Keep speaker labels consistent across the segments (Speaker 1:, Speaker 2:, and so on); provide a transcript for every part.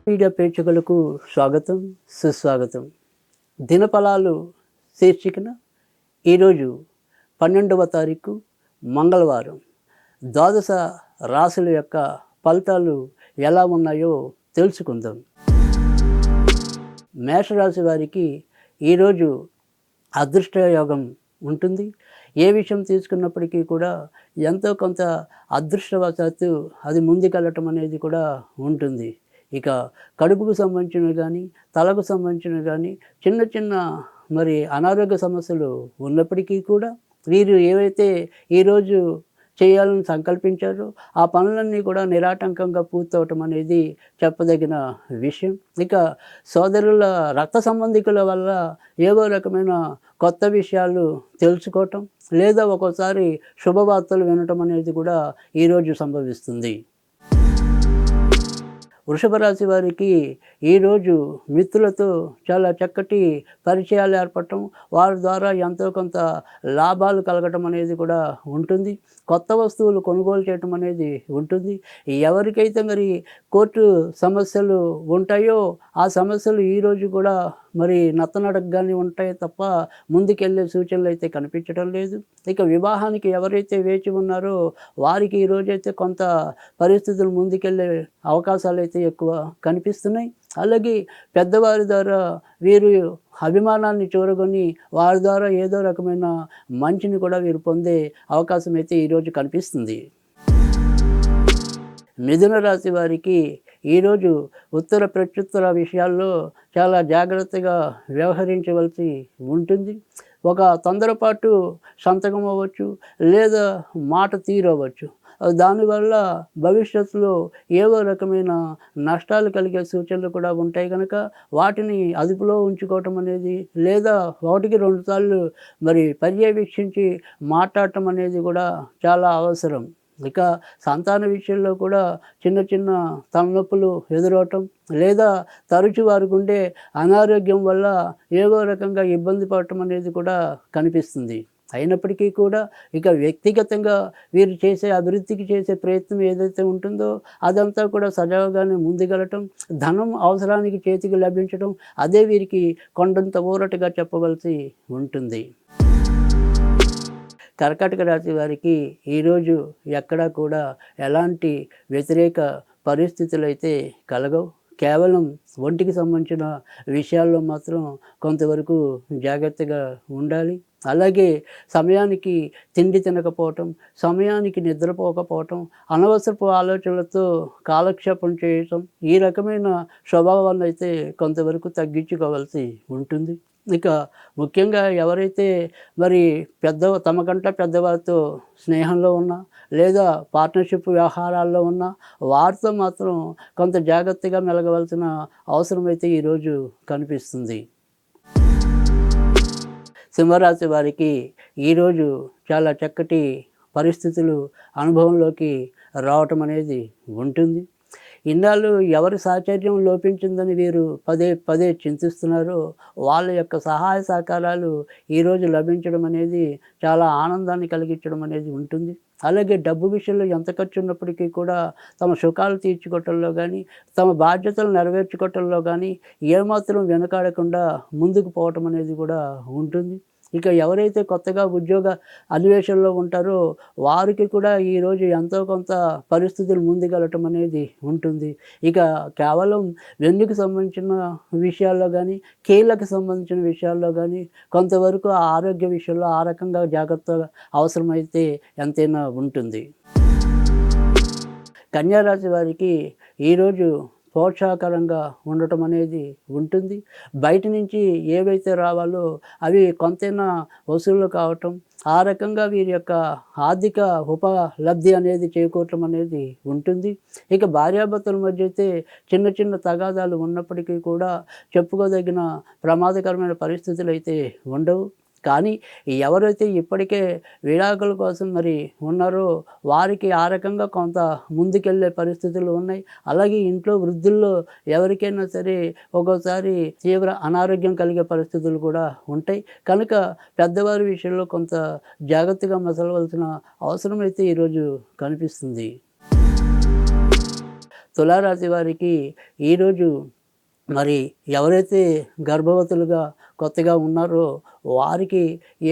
Speaker 1: Media ప్రేక్షకులకు స్వాగతం, సుస్వాగతం. దినఫలాలు శీర్షికన ఈరోజు 12వ తారీఖు మంగళవారం ద్వాదశ రాశుల యొక్క ఫలితాలు ఎలా ఉన్నాయో తెలుసుకుందాం. మేషరాశి వారికి ఈరోజు అదృష్టయోగం ఉంటుంది. ఏ విషయం తీసుకున్నప్పటికీ కూడా ఎంతో కొంత అదృష్టవశాత్తు అది ముందుకెళ్ళటం అనేది కూడా ఉంటుంది. ఇక కడుపుకు సంబంధించినవి కానీ, తలకు సంబంధించినవి కానీ, చిన్న చిన్న అనారోగ్య సమస్యలు ఉన్నప్పటికీ కూడా వీరు ఏవైతే ఈరోజు చేయాలని సంకల్పించారో ఆ పనులన్నీ కూడా నిరాటంకంగా పూర్తవటం అనేది చెప్పదగిన విషయం. ఇక సోదరుల రక్త సంబంధికుల వల్ల ఏవో రకమైన కొత్త విషయాలు తెలుసుకోవటం, లేదా ఒక్కోసారి శుభవార్తలు వినటం అనేది కూడా ఈరోజు సంభవిస్తుంది. వృషభ రాశి వారికి ఈరోజు మిత్రులతో చాలా చక్కటి పరిచయాలు ఏర్పడటం, వారి ద్వారా ఎంతో కొంత లాభాలు కలగటం అనేది కూడా ఉంటుంది. కొత్త వస్తువులు కొనుగోలు చేయటం అనేది ఉంటుంది. ఎవరికైతే కోర్టు సమస్యలు ఉంటాయో ఆ సమస్యలు ఈరోజు కూడా నత్తనడకగానే ఉంటాయి తప్ప ముందుకెళ్ళే సూచనలు అయితే కనిపించడం లేదు. ఇక వివాహానికి ఎవరైతే వేచి ఉన్నారో వారికి ఈరోజైతే కొంత పరిస్థితులు ముందుకెళ్ళే అవకాశాలు అయితే ఎక్కువ కనిపిస్తున్నాయి. అలాగే పెద్దవారి ద్వారా వీరు అభిమానాన్ని చూరగొని వారి ద్వారా ఏదో రకమైన మంచిని కూడా వీరు పొందే అవకాశం అయితే ఈరోజు కనిపిస్తుంది. మిథున రాశి వారికి ఈరోజు ఉత్తర ప్రత్యుత్తర విషయాల్లో చాలా జాగ్రత్తగా వ్యవహరించవలసి ఉంటుంది. ఒక తొందరపాటు సంతకం అవ్వచ్చు, లేదా మాట తీరు అవ్వచ్చు. దానివల్ల భవిష్యత్తులో ఏవో రకమైన నష్టాలు కలిగే సూచనలు కూడా ఉంటాయి కనుక వాటిని అదుపులో ఉంచుకోవటం అనేది, లేదా 1-2 సార్లు పర్యవేక్షించి మాట్లాడటం అనేది కూడా చాలా అవసరం. ఇక సంతాన విషయంలో కూడా చిన్న చిన్న తలనొప్పులు ఎదురవటం, లేదా తరచు వారికి ఉండే అనారోగ్యం వల్ల ఏవో రకంగా ఇబ్బంది పడటం అనేది కూడా కనిపిస్తుంది. అయినప్పటికీ కూడా ఇక వ్యక్తిగతంగా వీరు అభివృద్ధికి చేసే ప్రయత్నం ఏదైతే ఉంటుందో అదంతా కూడా సజావుగానే ముందుకెళ్ళటం, ధనం అవసరానికి చేతికి లభించడం, అదే వీరికి కొండంత ఊరటగా చెప్పవలసి ఉంటుంది. కర్కాటక రాశి వారికి ఈరోజు ఎక్కడా కూడా ఎలాంటి వ్యతిరేక పరిస్థితులు అయితే కలగవు. కేవలం ఒంటికి సంబంధించిన విషయాల్లో మాత్రం కొంతవరకు జాగ్రత్తగా ఉండాలి. అలాగే సమయానికి తిండి తినకపోవటం, సమయానికి నిద్రపోకపోవటం, అనవసరపు ఆలోచనలతో కాలక్షేపం చేయటం, ఈ రకమైన స్వభావాన్ని అయితే కొంతవరకు ఉంటుంది. ఇక ముఖ్యంగా ఎవరైతే తమకంటే పెద్దవారితో స్నేహంలో ఉన్నా, లేదా పార్ట్నర్షిప్ వ్యవహారాల్లో ఉన్నా వారితో మాత్రం కొంత జాగ్రత్తగా మెలగవలసిన అవసరం అయితే ఈరోజు కనిపిస్తుంది. సింహరాశి వారికి ఈరోజు చాలా చక్కటి పరిస్థితులు అనుభవంలోకి రావటం అనేది ఉంటుంది. ఇన్నాళ్ళు ఎవరి సాహచర్యం లోపించిందని వీరు పదే పదే చింతిస్తున్నారో వాళ్ళ యొక్క సహాయ సహకారాలు ఈరోజు లభించడం అనేది చాలా ఆనందాన్ని కలిగించడం అనేది ఉంటుంది. అలాగే డబ్బు విషయంలో ఎంత ఖర్చు ఉన్నప్పటికీ కూడా తమ సుఖాలు తీర్చుకోవటంలో కానీ, తమ బాధ్యతలు నెరవేర్చుకోవటంలో కానీ ఏమాత్రం వెనకాడకుండా ముందుకు పోవటం అనేది కూడా ఉంటుంది. ఇక ఎవరైతే కొత్తగా ఉద్యోగ అన్వేషణలో ఉంటారో వారికి కూడా ఈరోజు ఎంతో కొంత పరిస్థితులు ముందుకెళ్ళటం అనేది ఉంటుంది. ఇక కేవలం వెన్నుకు సంబంధించిన విషయాల్లో కానీ, కీళ్ళకు సంబంధించిన విషయాల్లో కానీ కొంతవరకు ఆరోగ్య విషయంలో ఆ రకంగా జాగ్రత్త అవసరమైతే ఎంతైనా ఉంటుంది. కన్యా రాశి వారికి ఈరోజు ప్రోత్సాహకరంగా ఉండటం అనేది ఉంటుంది. బయట నుంచి ఏవైతే రావాలో అవి కొంతైనా వసూలు కావటం, ఆ రకంగా వీరి యొక్క ఆర్థిక ఉపలబ్ధి అనేది చేకూరటం అనేది ఉంటుంది. ఇక భార్యాభర్తల మధ్య అయితే చిన్న చిన్న తగాదాలు ఉన్నప్పటికీ కూడా చెప్పుకోదగిన ప్రమాదకరమైన పరిస్థితులు అయితే ఉండవు. కానీ ఎవరైతే ఇప్పటికే విడాకుల కోసం ఉన్నారో వారికి ఆ రకంగా కొంత ముందుకెళ్ళే పరిస్థితులు ఉన్నాయి. అలాగే ఇంట్లో వృద్ధుల్లో ఎవరికైనా సరే ఒక్కోసారి తీవ్ర అనారోగ్యం కలిగే పరిస్థితులు కూడా ఉంటాయి. కనుక పెద్దవారి విషయంలో కొంత జాగ్రత్తగా మసలవలసిన అవసరం అయితే ఈరోజు కనిపిస్తుంది. తులారాశి వారికి ఈరోజు మరి ఎవరైతే గర్భవతులుగా కొత్తగా ఉన్నారో వారికి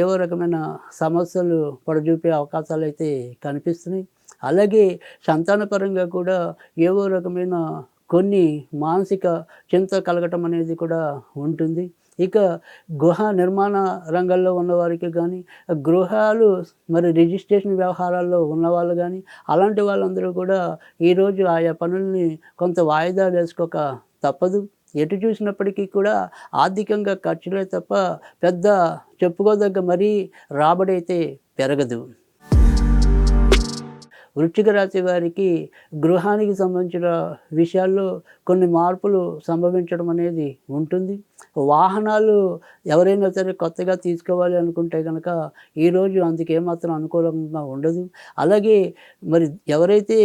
Speaker 1: ఏవో రకమైన సమస్యలు పడజూపే అవకాశాలైతే కనిపిస్తున్నాయి. అలాగే సంతానపరంగా కూడా ఏవో రకమైన కొన్ని మానసిక చింత కలగటం అనేది కూడా ఉంటుంది. ఇక గృహ నిర్మాణ రంగంలో ఉన్నవారికి కానీ, గృహాలు మరి రిజిస్ట్రేషన్ వ్యవహారాల్లో ఉన్నవాళ్ళు కానీ, అలాంటి వాళ్ళందరూ కూడా ఈరోజు ఆయా పనుల్ని కొంత వాయిదా వేసుకోక తప్పదు. ఎటు చూసినప్పటికీ కూడా ఆర్థికంగా ఖర్చులే తప్ప పెద్ద చెప్పుకోదగ్గ మరీ రాబడైతే పెరగదు. వృశ్చిక రాశి వారికి గృహానికి సంబంధించిన విషయాల్లో కొన్ని మార్పులు సంభవించడం అనేది ఉంటుంది. వాహనాలు ఎవరైనా సరే కొత్తగా తీసుకోవాలి అనుకుంటే కనుక ఈరోజు అందుకేమాత్రం అనుకూలంగా ఉండదు. అలాగే మరి ఎవరైతే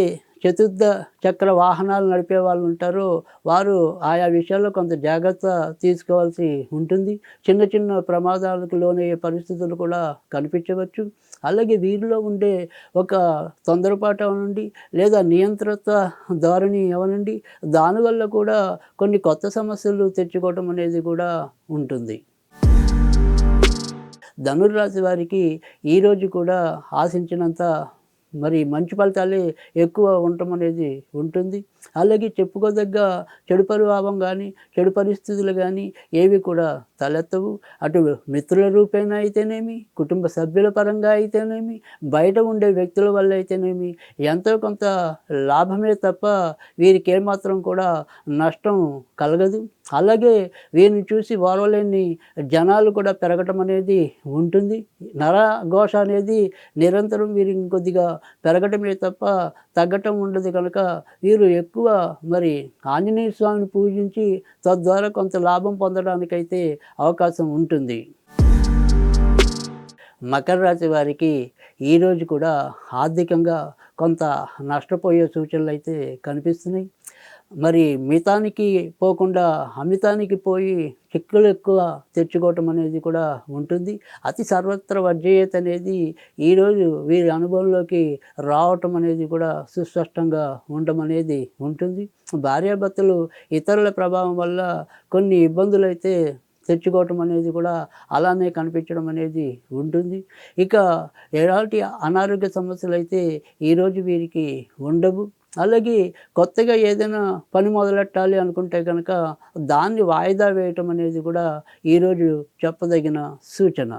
Speaker 1: చతుర్థ చక్ర వాహనాలు నడిపే వాళ్ళు ఉంటారో వారు ఆయా విషయాల్లో కొంత జాగ్రత్త తీసుకోవాల్సి ఉంటుంది. చిన్న చిన్న ప్రమాదాలకు లోనయ్యే పరిస్థితులు కూడా కనిపించవచ్చు. అలాగే వీరిలో ఉండే ఒక తొందరపాటు అవనండి, లేదా నియంత్రిత ధోరణి అవనండి, దానివల్ల కూడా కొన్ని కొత్త సమస్యలు తెచ్చుకోవటం అనేది కూడా ఉంటుంది. ధనుర్రాశి వారికి ఈరోజు కూడా ఆశించినంత మరి మంచి ఫలితాలే ఎక్కువ ఉండటం అనేది ఉంటుంది. అలాగే చెప్పుకోదగ్గ చెడు ప్రభావం కానీ, చెడు పరిస్థితులు కానీ ఏవి కూడా తలెత్తవు. అటు మిత్రుల రూపేణా అయితేనేమి, కుటుంబ సభ్యుల పరంగా అయితేనేమి, బయట ఉండే వ్యక్తుల వల్ల అయితేనేమి ఎంతో కొంత లాభమే తప్ప వీరికి ఏమాత్రం కూడా నష్టం కలగదు. అలాగే వీరిని చూసి ఓర్వలేని జనాలు కూడా పెరగటం అనేది ఉంటుంది. నరఘోష అనేది నిరంతరం వీరి కొద్దిగా పెరగటమే తప్ప తగ్గటం ఉండదు. కనుక వీరు ఎక్కువ మరి ఆంజనేయ స్వామిని పూజించి తద్వారా కొంత లాభం పొందడానికైతే అవకాశం ఉంటుంది. మకర రాశి వారికి ఈరోజు కూడా ఆర్థికంగా కొంత నష్టపోయే సూచనలు అయితే కనిపిస్తున్నాయి. మరి మితానికి పోకుండా అమితానికి పోయి చిక్కులు ఎక్కువ తెచ్చుకోవటం అనేది కూడా ఉంటుంది. అతి సర్వత్ర వర్జయేత్ అనేది ఈరోజు వీరి అనుభవంలోకి రావటం అనేది కూడా సుస్పష్టంగా ఉండడం అనేది ఉంటుంది. భార్యాభర్తలు ఇతరుల ప్రభావం వల్ల కొన్ని ఇబ్బందులు అయితే తెచ్చుకోవటం అనేది కూడా అలానే కనిపించడం అనేది ఉంటుంది. ఇక ఎలాంటి అనారోగ్య సమస్యలు అయితే ఈరోజు వీరికి ఉండవు. అలాగే కొత్తగా ఏదైనా పని మొదలెట్టాలి అనుకుంటే కనుక దాన్ని వాయిదా వేయటం అనేది కూడా ఈరోజు చెప్పదగిన సూచన.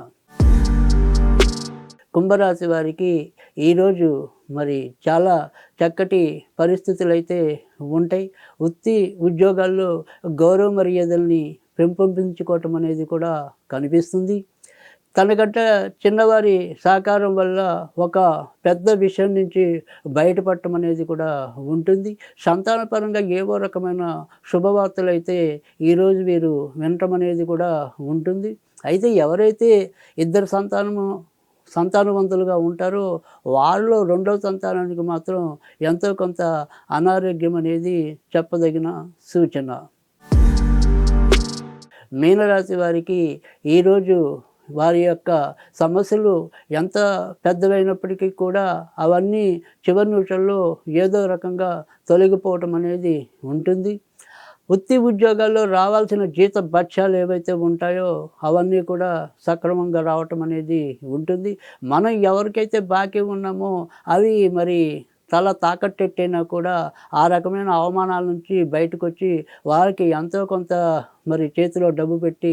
Speaker 1: కుంభరాశి వారికి ఈరోజు మరి చాలా చక్కటి పరిస్థితులు అయితే ఉంటాయి. వృత్తి ఉద్యోగాల్లో గౌరవ మర్యాదల్ని పెంపొందించుకోవటం అనేది కూడా కనిపిస్తుంది. తనకంటే చిన్నవారి సహకారం వల్ల ఒక పెద్ద విషయం నుంచి బయటపడటం అనేది కూడా ఉంటుంది. సంతానపరంగా ఏవో రకమైన శుభవార్తలు అయితే ఈరోజు వీరు వినటం అనేది కూడా ఉంటుంది. అయితే ఎవరైతే ఇద్దరు సంతానవంతులుగా ఉంటారో వారిలో రెండవ సంతానానికి మాత్రం ఎంతో కొంత అనారోగ్యం అనేది చెప్పదగిన సూచన. మీనరాశి వారికి ఈరోజు వారి యొక్క సమస్యలు ఎంత పెద్దవైనప్పటికీ కూడా అవన్నీ చివరి నిమిషంలో ఏదో రకంగా తొలగిపోవటం అనేది ఉంటుంది. వృత్తి ఉద్యోగాల్లో రావాల్సిన జీత భత్యాలు ఏవైతే ఉంటాయో అవన్నీ కూడా సక్రమంగా రావటం అనేది ఉంటుంది. మనం ఎవరికైతే బాకీ ఉన్నామో అవి మరి తల తాకట్టెట్టైనా కూడా ఆ రకమైన అవమానాల నుంచి బయటకు వచ్చి వారికి ఎంతో కొంత మరి చేతిలో డబ్బు పెట్టి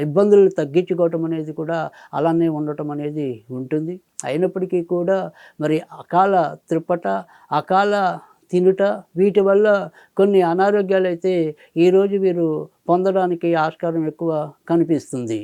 Speaker 1: ఇబ్బందులు తగ్గించుకోవటం అనేది కూడా అలానే ఉండటం అనేది ఉంటుంది. అయినప్పటికీ కూడా మరి అకాల త్రిపట, అకాల తినుట వీటి వల్ల కొన్ని అనారోగ్యాలు అయితే ఈరోజు వీరు పొందడానికి ఆస్కారం ఎక్కువ కనిపిస్తుంది.